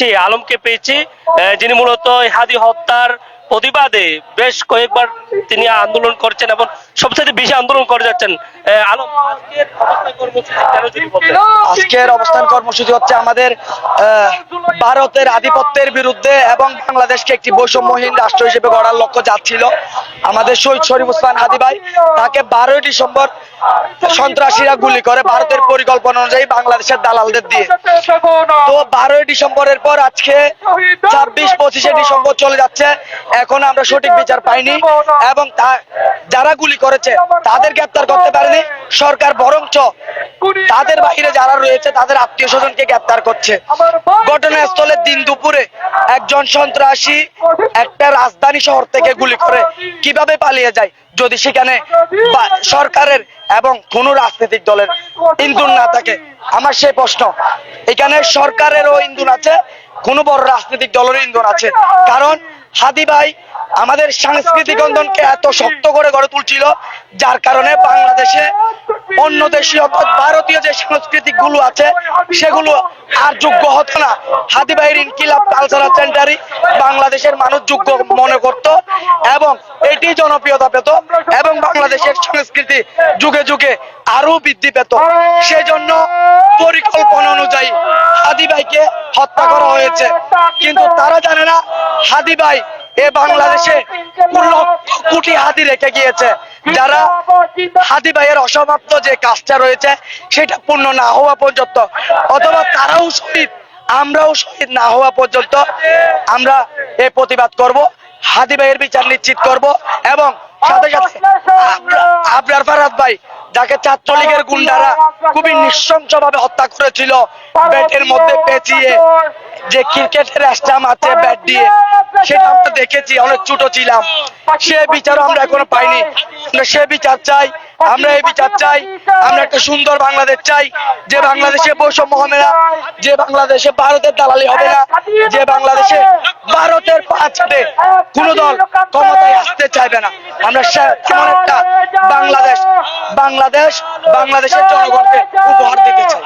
পেয়েছি, আলমকে পেয়েছি, যিনি মূলত এই হাদি হত্যার প্রতিবাদে বেশ কয়েকবার তিনি আন্দোলন করছেন এবং সবচেয়ে বেশি আন্দোলন করে যাচ্ছেন। আলম, আজকের অবস্থান কর্মসূচি কেন যদি বলতেন? আজকের অবস্থান কর্মসূচি হচ্ছে আমাদের ভারতের আধিপত্যের বিরুদ্ধে এবং বাংলাদেশকে একটি বৈষম্যহীন রাষ্ট্র হিসেবে গড়ার লক্ষ্য যাচ্ছিল আমাদের শহীদ শরীফ ওসমান হাদি ভাই। তাকে 12ই ডিসেম্বর সন্ত্রাসীরা গুলি করে ভারতের পরিকল্পনা অনুযায়ী বাংলাদেশের দালালদের দিয়ে। তো 12ই ডিসেম্বরের পর আজকে 26-25 ডিসেম্বর চলে যাচ্ছে, এখন আমরা সঠিক বিচার পাইনি এবং যারা গুলি করেছে তাদের গ্রেপ্তার করতে পারেনি সরকার, বরঞ্চ তাদের বাইরে যারা রয়েছে তাদের আত্মীয় স্বজনকে গ্রেপ্তার করছে। ঘটনাস্থলের দিন দুপুরে একজন সন্ত্রাসী একটা রাজধানী শহর থেকে গুলি করে কিভাবে পালিয়ে যায় যদি সেখানে সরকারের এবং কোন রাজনৈতিক দলের ইন্ধন না থাকে? আমার সেই প্রশ্ন, এখানে সরকারেরও ইন্ধন আছে, কোন বড় রাজনৈতিক দলের ইন্ধন আছে। কারণ হাদি ভাই আমাদের সাংস্কৃতিক বন্ধনকে এত শক্ত করে গড়ে তুলছিল, যার কারণে বাংলাদেশে অন্য দেশীয় ভারতীয় যে সাংস্কৃতিক গুলো আছে সেগুলো আর যোগ্য হতো না। হাদি ভাইয়ের ইনকিলাব কালচারাল সেন্টারই বাংলাদেশের মানুষ যোগ্য মনে করত এবং এটি জনপ্রিয়তা পেত এবং বাংলাদেশের সংস্কৃতি যুগে যুগে আরো বৃদ্ধি পেত। সেজন্য পরিকল্পনা অনুযায়ী হাদি ভাইকে হত্যা করা হয়েছে, কিন্তু তারা জানে না হাদি ভাই এ বাংলাদেশে কোটি হাদি রেখে গিয়েছে। যারা হাদি ভাইয়ের অসমাপ্ত যে কাজটা রয়েছে সেটা পূর্ণ না হওয়া পর্যন্ত, অথবা তারাও শহীদ আমরাও শহীদ না হওয়া পর্যন্ত আমরা এই প্রতিবাদ করব, হাদি ভাইয়ের বিচার নিশ্চিত করব এবং সাথে সাথে আবরার ফারাদ ভাই, যাকে ছাত্রলীগের গুন্ডারা খুবই নৃশংসভাবে হত্যা করেছিল, ব্যাটের মধ্যে পেঁচিয়ে, যে ক্রিকেটের স্টাম্প আছে ব্যাট দিয়ে, সেটা আমরা দেখেছি, অনেক ছোট ছিলাম, সে বিচারও আমরা এখনো পাইনি। আমরা সে বিচার চাই, আমরা এই বিচার চাই। আমরা একটা সুন্দর বাংলাদেশ চাই, যে বাংলাদেশে বৈষম্য হবে না, যে বাংলাদেশে ভারতের দালালি হবে না, যে বাংলাদেশে ভারতের পাঁচে কোন দল ক্ষমতায় আসতে চাইবে না। আমরা তেমন একটা বাংলাদেশের জনগণকে উপহার দিতে চাই।